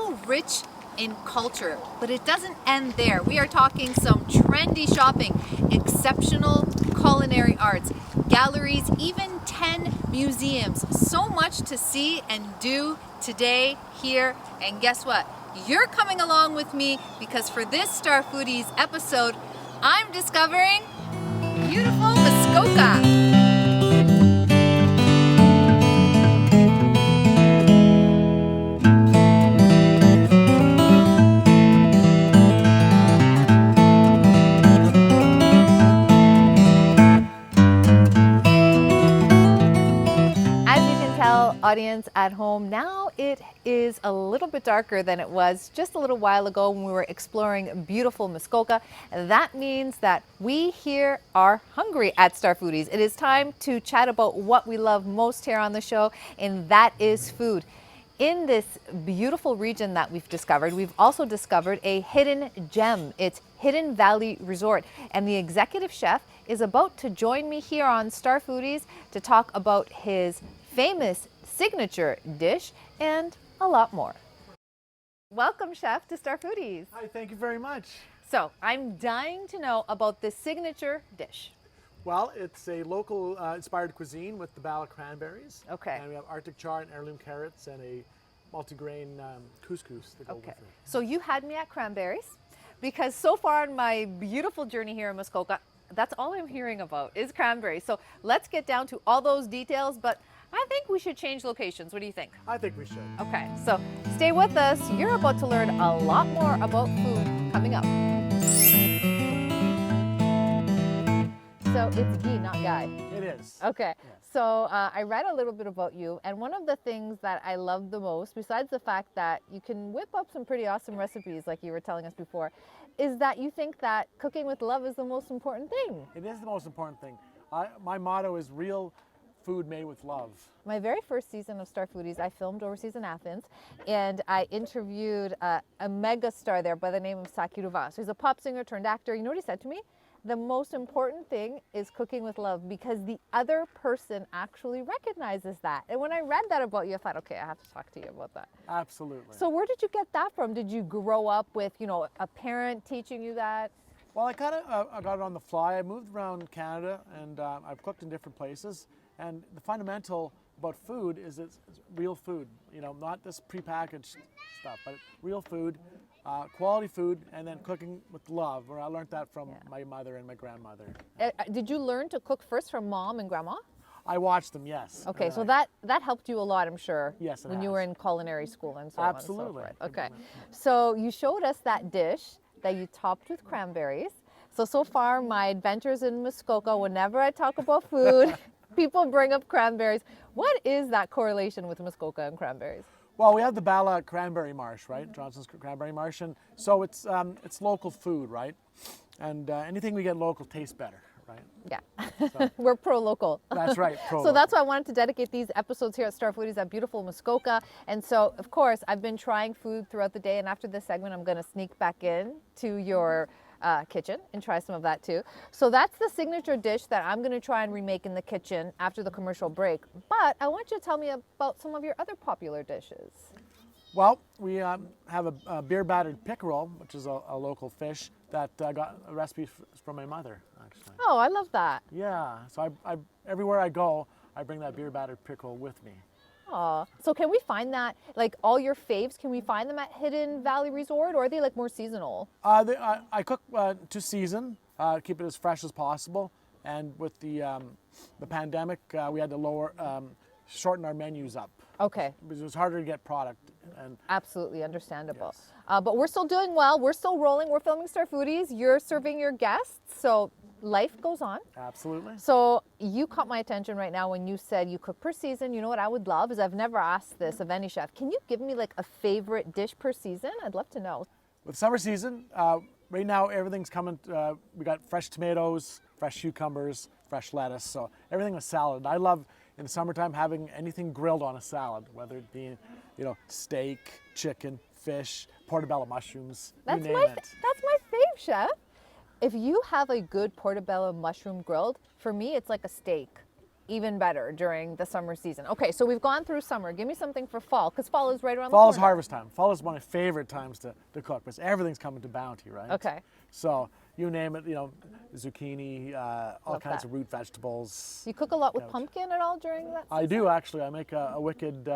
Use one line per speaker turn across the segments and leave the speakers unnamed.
so rich in culture, but it doesn't end there. We are talking some trendy shopping, exceptional culinary arts, galleries, even 10 museums. So much to see and do today here. And guess what? You're coming along with me because for this Star Foodies episode, I'm discovering beautiful Muskoka. Audience at home, now it is a little bit darker than it was just a little while ago when we were exploring beautiful Muskoka. That means that we here are hungry at Star Foodies. It is time to chat about what we love most here on the show, and that is food. In this beautiful region that we've discovered, we've also discovered a hidden gem. It's Hidden Valley Resort, and the executive chef is about to join me here on Star Foodies to talk about his famous signature dish and a lot more. Welcome, Chef, to Star Foodies.
Hi, thank you very much.
So I'm dying to know about this signature dish.
Well, it's a local inspired cuisine with the bala cranberries.
Okay.
And we have Arctic char and heirloom carrots and a multigrain couscous to go with it.
So you had me at cranberries because so far on my beautiful journey here in Muskoka, that's all I'm hearing about is cranberries. So let's get down to all those details, but I think we should change locations. What do you think?
I think we should.
Okay, so stay with us. You're about to learn a lot more about food coming up. So it's Guy, not Guy.
It is.
Okay,
Yes.
so I read a little bit about you, and one of the things that I love the most, besides the fact that you can whip up some pretty awesome recipes like you were telling us before, is that you think that cooking with love is the most important thing.
It is the most important thing. My motto is real food made with love.
My very first season of Star Foodies, I filmed overseas in Athens, and I interviewed a mega star there by the name of Sakiruva. So he's a pop singer turned actor. You know what he said to me? The most important thing is cooking with love because the other person actually recognizes that. And when I read that about you, I thought, okay, I have to talk to you about that.
Absolutely.
So where did you get that from? Did you grow up with, a parent teaching you that?
Well, I kind of I got it on the fly. I moved around Canada and I've cooked in different places. And the fundamental about food is it's real food, not this prepackaged stuff, but real food, quality food, and then cooking with love, where I learned that from my mother and my grandmother.
Did you learn to cook first from mom and grandma?
I watched them, yes.
Okay, so that helped you a lot, I'm sure.
Yes, it
when
has.
you were in culinary school and so
Absolutely.
on and so forth. Okay, so you showed us that dish that you topped with cranberries. So far, my adventures in Muskoka, whenever I talk about food, people bring up cranberries. What is that correlation with Muskoka and cranberries?
Well, we have the Bala cranberry marsh, right? Johnson's cranberry marsh, and so it's local food, right? And anything we get local tastes better, right?
Yeah,
So,
we're pro-local.
that's right,
So that's why I wanted to dedicate these episodes here at Star Foodies at beautiful Muskoka. And so, of course, I've been trying food throughout the day, and after this segment, I'm going to sneak back in to your kitchen and try some of that too. So that's the signature dish that I'm going to try and remake in the kitchen after the commercial break. But I want you to tell me about some of your other popular dishes.
Well, we have a beer battered pickerel, which is a local fish that I got a recipe from my mother, actually.
Oh, I love that.
Yeah, so I everywhere I go, I bring that beer battered pickerel with me.
Aw. So can we find that, like all your faves, can we find them at Hidden Valley Resort, or are they like more seasonal?
I cook to season, keep it as fresh as possible. And with the pandemic, we had to shorten our menus up.
Okay.
Because it was harder to get product. And
Absolutely understandable.
Yes.
But we're still doing well. We're still rolling. We're filming Star Foodies. You're serving your guests. So life goes on.
Absolutely.
So you caught my attention right now when you said you cook per season. You know what I would love is I've never asked this of any chef. Can you give me like a favorite dish per season? I'd love to know.
With summer season, right now everything's coming. We got fresh tomatoes, fresh cucumbers, fresh lettuce. So everything with salad. I love in the summertime having anything grilled on a salad, whether it be steak, chicken, fish, portobello mushrooms.
That's
you name
my
it.
that's my fave, chef. If you have a good portobello mushroom grilled, for me it's like a steak. even better during the summer season. Okay, so we've gone through summer. Give me something for fall, because fall is right around
Fall
the
is
corner.
harvest time. Fall is one of my favorite times to cook because everything's coming to bounty, right?
Okay.
So you name it, you know, zucchini, all
Love
kinds
that.
of root vegetables.
You cook a lot with
Ouch.
pumpkin at all during that season?
I do actually. I make a wicked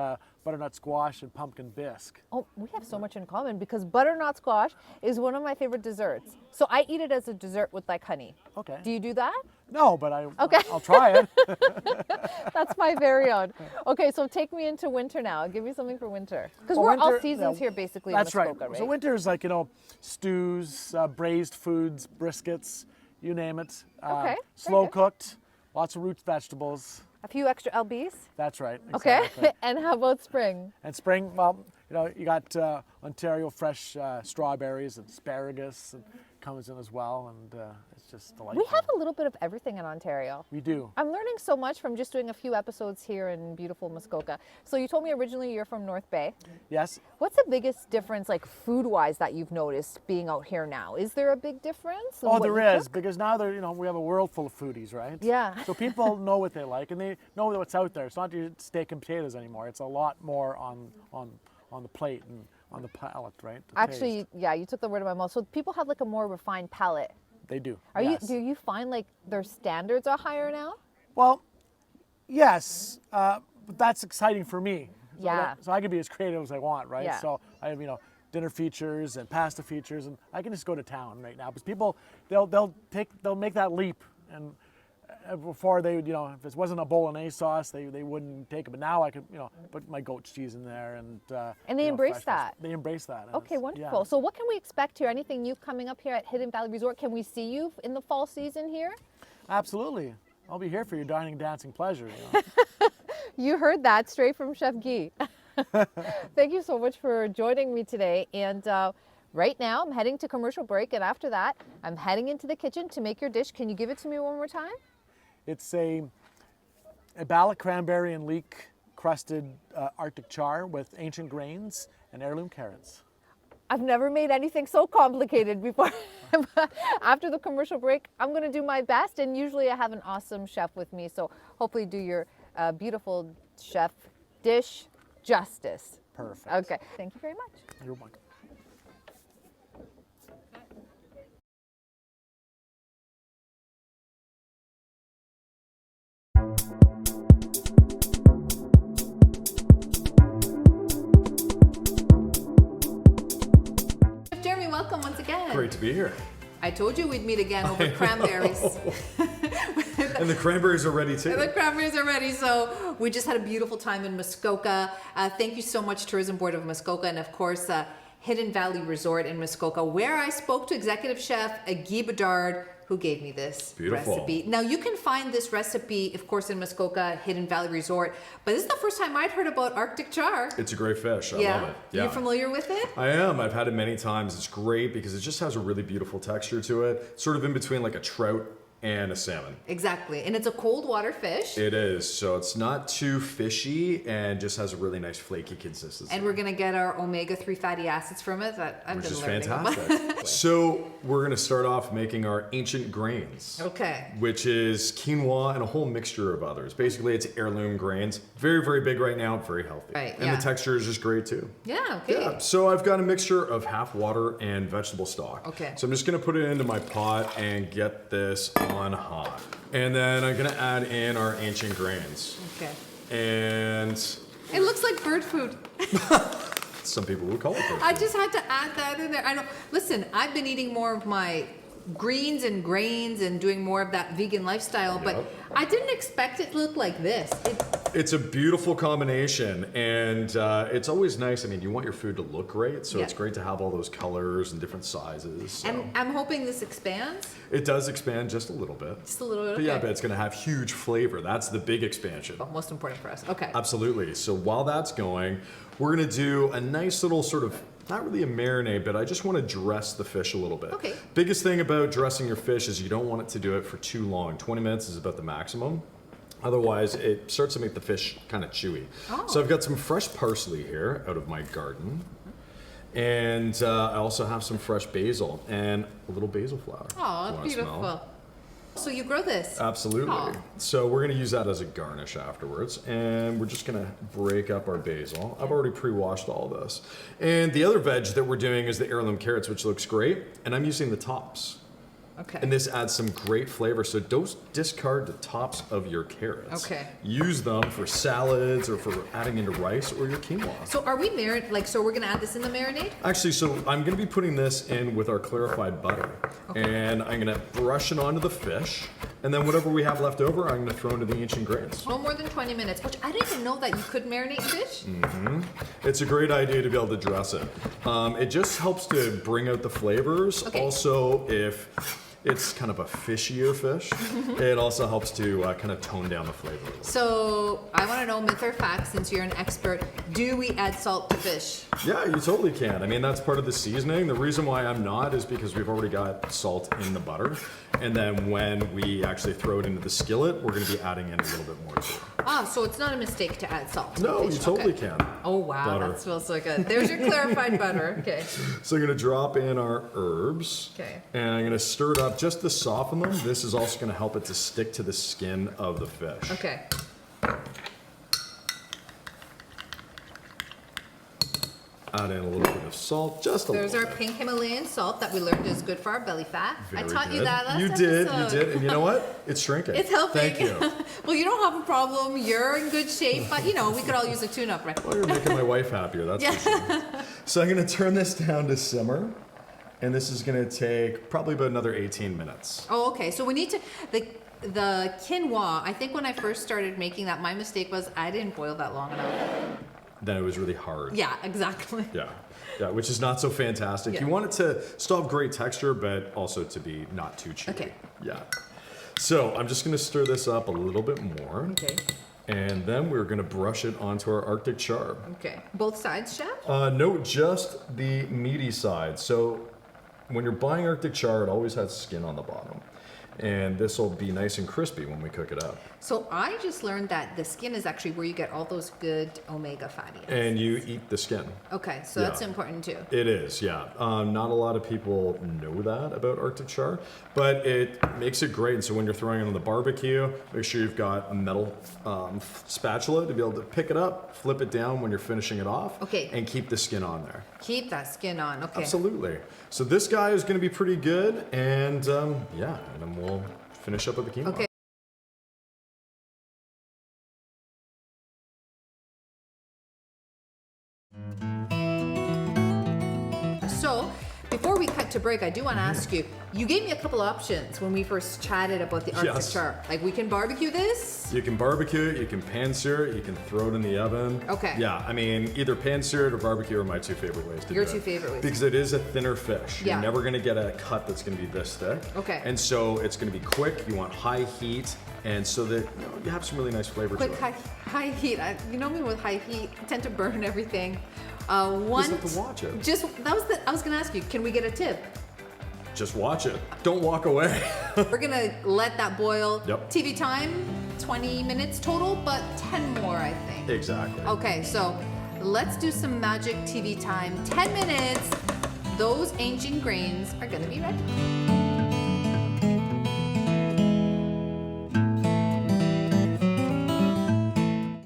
butternut squash and pumpkin bisque.
Oh, we have so much in common because butternut squash is one of my favorite desserts. So I eat it as a dessert with like honey.
Okay.
Do you do that?
No, but
Okay.
I'll try it.
That's my very own. Okay, so take me into winter now. Give me something for winter. Because
Well,
we're all
winter-
seasons
yeah,
here basically
That's
in Muskoka,
right.
right?
So winter is like, you know, stews, braised foods, briskets, you name it.
Okay, very
Slow
good.
cooked, lots of root vegetables.
A few extra LBs?
That's right.
Okay.
Exactly.
And how about spring?
And spring, well, you know, you got Ontario fresh strawberries and asparagus and comes in as well, and it's just delightful.
We have a little bit of everything in Ontario.
We do.
I'm learning so much from just doing a few episodes here in beautiful Muskoka. So you told me originally you're from North Bay.
Yes.
What's the biggest difference, like food-wise, that you've noticed being out here now? Is there a big difference? in
Oh,
what
there
you
is,
cook?
because now we have a world full of foodies, right?
Yeah.
So people know what they like, and they know what's out there. It's not your steak and potatoes anymore. It's a lot more on the plate and on the palate, right? The
Actually,
taste.
yeah, you took the word out of my mouth. So people have like a more refined palate.
They do.
Are
yes.
do you find like their standards are higher now?
Well, yes, but that's exciting for me.
Yeah.
So I can be as creative as I want, right?
Yeah.
So I have, dinner features and pasta features, and I can just go to town right now because people they'll make that leap, and before they would, if it wasn't a bolognese sauce, they wouldn't take it. But now I could, put my goat cheese in there, and
they embrace
fresh
that.
They embrace that. and
Okay,
it's-
wonderful.
yeah.
So what can we expect here? Anything new coming up here at Hidden Valley Resort? Can we see you in the fall season here?
Absolutely, I'll be here for your dining and dancing pleasure.
You heard that straight from Chef Guy. Thank you so much for joining me today. And right now I'm heading to commercial break, and after that I'm heading into the kitchen to make your dish. Can you give it to me one more time?
It's a ballot cranberry and leek crusted Arctic char with ancient grains and heirloom carrots.
I've never made anything so complicated before. After the commercial break, I'm going to do my best, and usually I have an awesome chef with me, so hopefully do your beautiful chef dish justice.
Perfect.
Okay, thank you very much.
You're welcome.
Chef Jeremy, welcome once again.
Great to be here.
I told you we'd meet again over cranberries.
And the cranberries are ready too.
The cranberries are ready. So we just had a beautiful time in Muskoka. Thank you so much, Tourism Board of Muskoka, and of course, Hidden Valley Resort in Muskoka, where I spoke to Executive Chef Guy Bedard, who gave me this
Beautiful.
recipe. Now you can find this recipe, of course, in Muskoka, Hidden Valley Resort, but this is the first time I'd heard about Arctic char.
It's a great fish. I
Yeah,
love it. Yeah.
you familiar with it?
I am. I've had it many times. It's great because it just has a really beautiful texture to it. Sort of in between like a trout and a salmon.
Exactly, and it's a cold water fish.
It is. So it's not too fishy and just has a really nice flaky consistency.
And we're gonna get our omega-3 fatty acids from it. That I've
which
been
is
learning about.
fantastic. So we're gonna start off making our ancient grains.
Okay.
Which is quinoa and a whole mixture of others. Basically, it's heirloom grains. Very, very big right now, very healthy.
Right,
and
yeah.
the texture is just great too.
Yeah, okay.
Yeah, so I've got a mixture of half water and vegetable stock.
Okay.
So I'm just gonna put it into my pot and get this on hot. And then I'm gonna add in our ancient grains.
Okay.
And
It looks like bird food.
some people would call it bird
I
food.
just had to add that in there. I know. Listen, I've been eating more of my greens and grains and doing more of that vegan lifestyle, but
Yep.
I didn't expect it to look like this.
It's a beautiful combination, and it's always nice. I mean, you want your food to look great, so
Yeah.
it's great to have all those colors and different sizes. So.
And I'm hoping this expands
It does expand just a little bit.
just a little bit.
But yeah,
Okay.
but it's going to have huge flavor. That's the big expansion.
Well, most important for us. Okay.
Absolutely. So while that's going, we're going to do a nice little sort of, not really a marinade, but I just want to dress the fish a little bit.
Okay.
Biggest thing about dressing your fish is you don't want it to do it for too long. 20 minutes is about the maximum. Otherwise, it starts to make the fish kind of chewy.
Oh.
So I've got some fresh parsley here out of my garden. And I also have some fresh basil and a little basil flower.
Oh,
if you wanna
beautiful.
smell.
So you grow this?
Absolutely.
Oh.
So we're going to use that as a garnish afterwards, and we're just going to break up our basil. I've already pre-washed all this. And the other veg that we're doing is the heirloom carrots, which looks great, and I'm using the tops.
Okay.
And this adds some great flavor, so don't discard the tops of your carrots.
Okay.
Use them for salads or for adding into rice or your quinoa.
So are we so we're gonna add this in the marinade?
Actually, so I'm gonna be putting this in with our clarified butter.
Okay.
And I'm gonna brush it onto the fish, and then whatever we have left over, I'm gonna throw into the ancient grains.
No more than 20 minutes, which I didn't even know that you could marinate fish.
It's a great idea to be able to dress it. It just helps to bring out the flavors.
Okay.
Also, if it's kind of a fishier fish, it also helps to kind of tone down the flavor.
So I want to know, myth or fact, since you're an expert, do we add salt to fish?
Yeah, you totally can. I mean, that's part of the seasoning. The reason why I'm not is because we've already got salt in the butter. And then when we actually throw it into the skillet, we're going to be adding in a little bit more to it.
Ah, so it's not a mistake to add salt to
No,
fish.
you totally
Okay.
can.
Oh wow,
Butter.
that smells so good. There's your clarified butter. Okay.
So I'm going to drop in our herbs.
Okay.
And I'm going to stir it up just to soften them. This is also going to help it to stick to the skin of the fish.
Okay.
Add in a little bit of salt, just a
There's
little
our
bit.
pink Himalayan salt that we learned is good for our belly fat. I
Very
taught you
good.
that last
You
episode.
did. And you know what? It's shrinking.
It's helping.
Thank you.
Well, you don't have a problem. You're in good shape, but you know, we could all use a tune-up, right?
Well, you're making my wife happier, that's for sure. So I'm going to turn this down to simmer. And this is going to take probably about another 18 minutes.
Oh, okay. So we need to, the quinoa, I think when I first started making that, my mistake was I didn't boil that long enough.
Then it was really hard.
Yeah, exactly.
Yeah, which is not so fantastic.
Yeah.
You want it to still have great texture, but also to be not too chewy.
Okay.
Yeah. So I'm just going to stir this up a little bit more.
Okay.
And then we're going to brush it onto our Arctic char.
Okay. Both sides, chef?
No, just the meaty side. So when you're buying Arctic char, it always has skin on the bottom. And this will be nice and crispy when we cook it up.
So I just learned that the skin is actually where you get all those good omega fatty acids.
And you eat the skin.
Okay, so
Yeah.
that's important too.
It is, yeah. Not a lot of people know that about Arctic char, but it makes it great. And so when you're throwing it on the barbecue, make sure you've got a metal spatula to be able to pick it up, flip it down when you're finishing it off,
Okay.
and keep the skin on there.
Keep that skin on, okay.
Absolutely. So this guy is going to be pretty good, and yeah, and then we'll finish up with the quinoa.
Okay. So, before we cut to break, I do want to ask you, you gave me a couple options when we first chatted about the Arctic
Yes.
char. Like, we can barbecue this?
You can barbecue it, you can pan sear it, you can throw it in the oven.
Okay.
Yeah, I mean, either pan sear it or barbecue are my two favorite ways to
Your
do it.
two favorite ways.
Because it is a thinner fish.
Yeah.
You're never going to get a cut that's going to be this thick.
Okay.
And so it's going to be quick, you want high heat, and so that you have some really nice flavor
Quick,
to it.
high heat. You know me with high heat, I tend to burn everything.
Just have to watch it.
I was going to ask you, can we get a tip?
Just watch it. Don't walk away.
We're gonna let that boil.
Yep.
TV time, 20 minutes total, but 10 more, I think.
Exactly.
Okay, so let's do some magic TV time. 10 minutes. Those ancient grains are gonna be ready.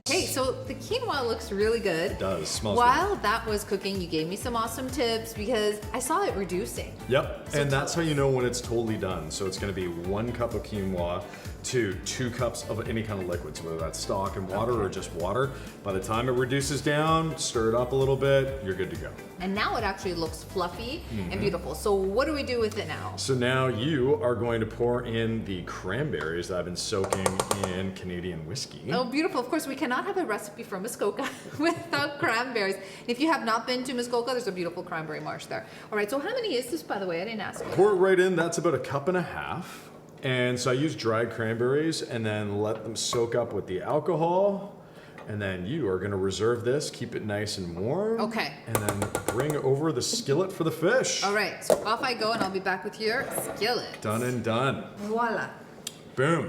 Okay, so the quinoa looks really good.
It does. Smells
While that was cooking, you gave me some awesome tips because I saw it reducing.
good. Yep. And that's how you know when it's totally done. So it's going to be 1 cup of quinoa to 2 cups of any kind of liquid, so whether that's stock and water or just water. By the time it reduces down, stir it up a little bit, you're good to go.
And now it actually looks fluffy and beautiful. So what do we do with it now?
So now you are going to pour in the cranberries that I've been soaking in Canadian whiskey.
Oh, beautiful. Of course, we cannot have a recipe from Muskoka without cranberries. If you have not been to Muskoka, there's a beautiful cranberry marsh there. All right, so how many is this, by the way? I didn't ask you.
Pour it right in. That's about 1.5 cups. And so I use dried cranberries and then let them soak up with the alcohol. And then you are going to reserve this, keep it nice and warm.
Okay.
And then bring over the skillet for the fish.
All right, so off I go and I'll be back with your skillet.
Done and done.
Voila.
Boom.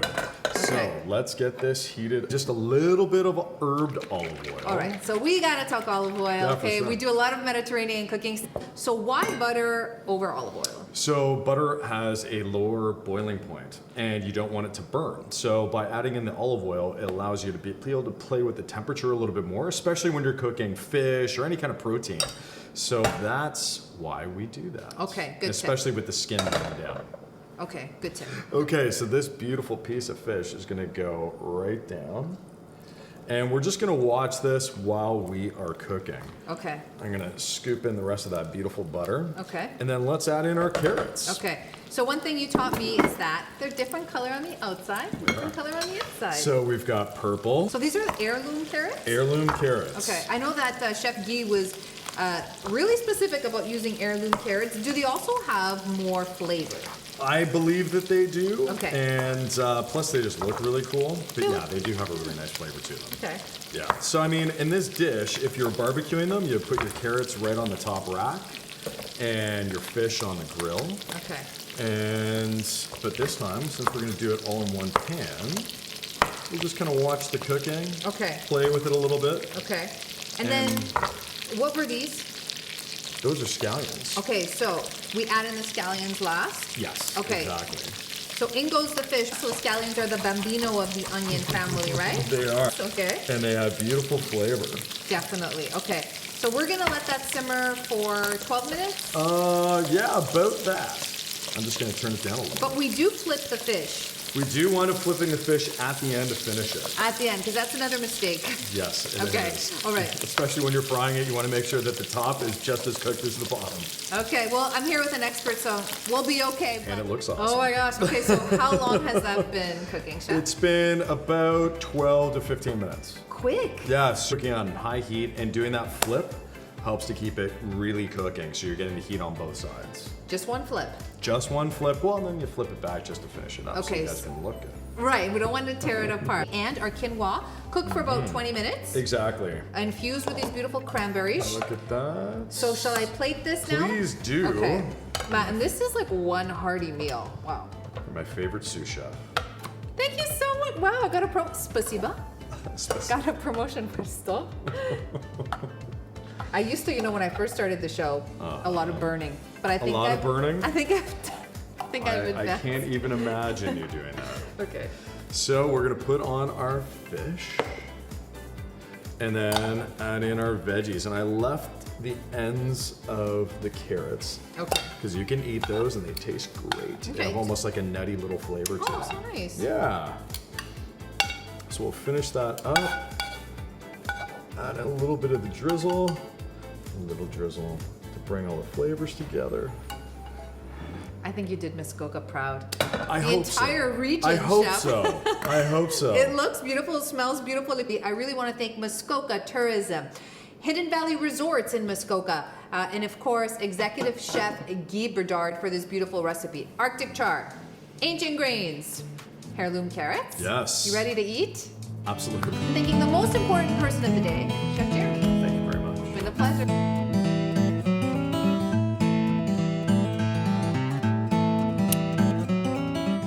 Okay.
So let's get this heated. Just a little bit of herbed olive oil.
All right, so we gotta talk olive oil,
Yeah, for
okay?
sure.
We do a lot of Mediterranean cooking. So why butter over olive oil?
So butter has a lower boiling point and you don't want it to burn. So by adding in the olive oil, it allows you to be able to play with the temperature a little bit more, especially when you're cooking fish or any kind of protein. So that's why we do that.
Okay, good tip.
Especially with the skin going down.
Okay, good tip.
Okay, so this beautiful piece of fish is gonna go right down. And we're just gonna watch this while we are cooking.
Okay,
I'm gonna scoop in the rest of that beautiful butter.
okay.
And then let's add in our carrots.
Okay, so one thing you taught me is that they're different color on the outside, different color on the inside.
So we've got purple,
So these are heirloom carrots?
heirloom carrots.
Okay, I know that Chef Guy was really specific about using heirloom carrots. Do they also have more flavor?
I believe that they do.
Okay.
And plus they just look really cool. But yeah, they do have a really nice flavor to them.
Okay.
Yeah. So I mean, in this dish, if you're barbecuing them, you put your carrots right on the top rack and your fish on the grill.
Okay.
But this time, since we're gonna do it all in one pan, we'll just kind of watch the cooking.
Okay.
Play with it a little bit.
Okay. And then, what were these?
Those are scallions.
Okay, so we add in the scallions last.
Yes.
Okay.
Exactly.
So in goes the fish. So scallions are the bambino of the onion family, right?
They are.
Okay.
And they have beautiful flavor.
Definitely. Okay. So we're gonna let that simmer for 12 minutes.
Yeah, about that. I'm just gonna turn it down a little.
But we do flip the fish
We do wind up flipping the fish at the end to finish it.
at the end, because that's another mistake.
Yes, it
Okay.
is.
All right.
Especially when you're frying it, you want to make sure that the top is just as cooked as the bottom.
Okay. Well, I'm here with an expert, so we'll be okay.
And it looks
Oh
awesome.
my gosh. Okay. So how long has that been cooking, Chef?
It's been about 12 to 15 minutes.
Quick.
Yeah, so cooking on high heat and doing that flip helps to keep it really cooking, so you're getting the heat on both sides.
Just one flip.
Just one flip, well, and then you flip it back just to finish it up, so
Okay,
you guys can look good.
Right. We don't want to tear it apart. And our quinoa cooked for about 20 minutes.
Exactly.
Infused with these beautiful cranberries.
Look at that.
So shall I plate this now?
Please do.
Okay. Matt, and this is like one hearty meal. Wow.
My favorite sous chef.
Thank you so much. Wow, I got a Spasiba. Got a promotion for stop. I used to, when I first started the show, a lot of burning. But I think
lot of burning?
I think I've
I can't even imagine you doing that.
Okay.
So we're gonna put on our fish and then add in our veggies. And I left the ends of the carrots
Okay.
because you can eat those and they taste great. They
Okay.
have almost like a nutty little flavor to
Oh,
them.
so nice.
Yeah. So we'll finish that up. Add a little bit of the drizzle, a little drizzle to bring all the flavors together.
I think you did Muskoka proud.
I
The
hope so.
entire region,
I hope
Chef.
so. I hope so.
It looks beautiful, it smells beautiful. I really want to thank Muskoka Tourism, Hidden Valley Resorts in Muskoka, and of course, Executive Chef Guy Bedard for this beautiful recipe. Arctic char, ancient grains, heirloom carrots.
Yes.
You ready to eat?
Absolutely.
I'm thanking the most important person of the day, Chef Jeremy.
Thank you very much.
It's been a pleasure.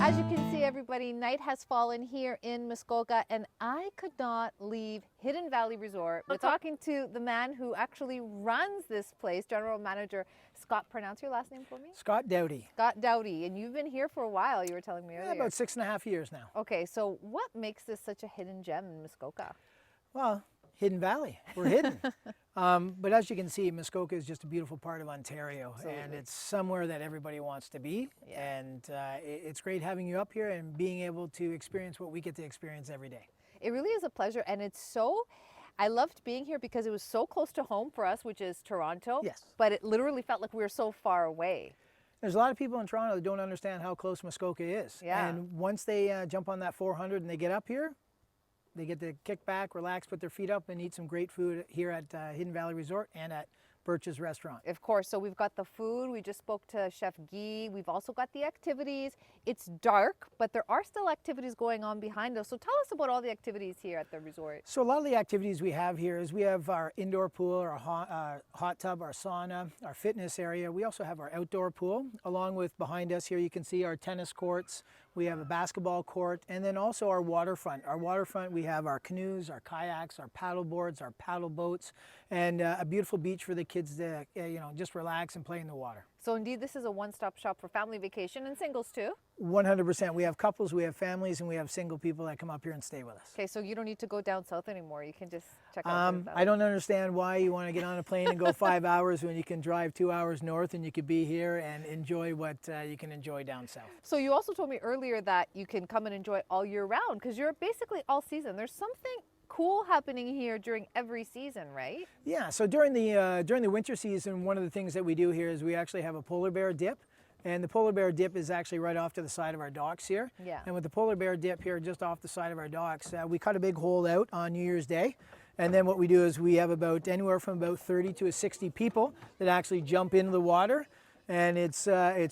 As you can see, everybody, night has fallen here in Muskoka, and I could not leave Hidden Valley Resort. We're talking to the man who actually runs this place, General Manager Scott. Pronounce your last name for me?
Scott Dowdy.
Scott Dowdy, and you've been here for a while, you were telling me earlier.
About 6.5 years now.
Okay, so what makes this such a hidden gem in Muskoka?
Well, Hidden Valley. We're hidden. But as you can see, Muskoka is just a beautiful part of Ontario, and it's somewhere that everybody wants to be.
Yeah.
And it's great having you up here and being able to experience what we get to experience every day.
It really is a pleasure, and I loved being here because it was so close to home for us, which is Toronto.
Yes.
But it literally felt like we were so far away.
There's a lot of people in Toronto that don't understand how close Muskoka is.
Yeah.
And once they jump on that 400 and they get up here, they get to kick back, relax, put their feet up, and eat some great food here at Hidden Valley Resort and at Birch's Restaurant.
Of course, so we've got the food, we just spoke to Chef Guy, we've also got the activities. It's dark, but there are still activities going on behind us. So tell us about all the activities here at the resort.
So a lot of the activities we have here is we have our indoor pool, our hot tub, our sauna, our fitness area. We also have our outdoor pool, along with behind us here you can see our tennis courts. We have a basketball court, and then also our waterfront. Our waterfront, we have our canoes, our kayaks, our paddle boards, our paddle boats, and a beautiful beach for the kids to, just relax and play in the water.
So indeed, this is a one-stop shop for family vacation and singles too.
100%. We have couples, we have families, and we have single people that come up here and stay with us.
Okay, so you don't need to go down south anymore. You can just check out.
I don't understand why you want to get on a plane and go 5 hours when you can drive 2 hours north and you could be here and enjoy what you can enjoy down south.
So you also told me earlier that you can come and enjoy all year round because you're basically all season. There's something cool happening here during every season, right?
Yeah, so during the winter season, one of the things that we do here is we actually have a polar bear dip. And the polar bear dip is actually right off to the side of our docks here.
Yeah.
And with the polar bear dip here just off the side of our docks, we cut a big hole out on New Year's Day. And then what we do is we have anywhere from about 30 to 60 people that actually jump into the water. And it's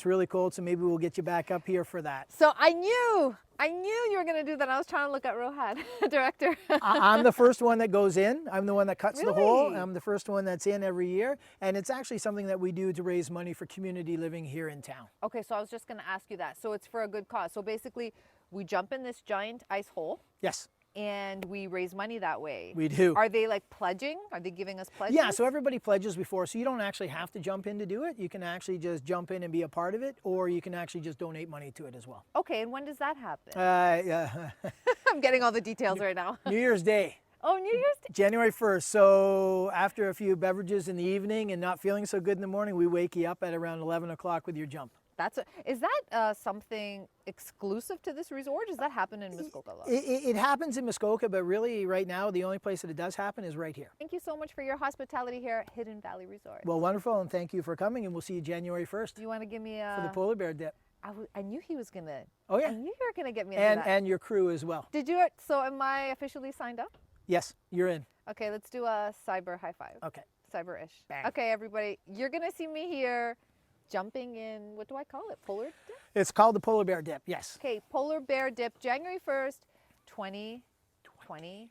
really cold, so maybe we'll get you back up here for that.
So I knew you were going to do that. I was trying to look at Rohan, director.
I'm the first one that goes in. I'm the one that cuts the hole.
Really?
I'm the first one that's in every year. And it's actually something that we do to raise money for community living here in town.
Okay, so I was just going to ask you that. So it's for a good cause. So basically, we jump in this giant ice hole.
Yes.
And we raise money that way.
We do.
Are they like pledging? Are they giving us pledges?
Yeah, so everybody pledges before, so you don't actually have to jump in to do it. You can actually just jump in and be a part of it, or you can actually just donate money to it as well.
Okay, and when does that happen?
Yeah.
I'm getting all the details right now.
New Year's Day.
Oh, New Year's Day.
January 1st. So after a few beverages in the evening and not feeling so good in the morning, we wake you up at around 11 o'clock with your jump.
Is that something exclusive to this resort? Does that happen in Muskoka?
It happens in Muskoka, but really right now the only place that it does happen is right here.
Thank you so much for your hospitality here at Hidden Valley Resort.
Well, wonderful, and thank you for coming, and we'll see you January 1st.
Do you want to give me
for the polar bear dip.
I knew he was gonna.
Oh yeah.
I knew you were gonna get me into that.
And your crew as well.
Did you? So am I officially signed up?
Yes, you're in.
Okay, let's do a cyber high five.
Okay.
Cyber-ish.
Bang.
Okay, everybody, you're gonna see me here jumping in, what do I call it? Polar dip?
It's called the polar bear dip, yes.
Okay, polar bear dip, January 1st, 2021.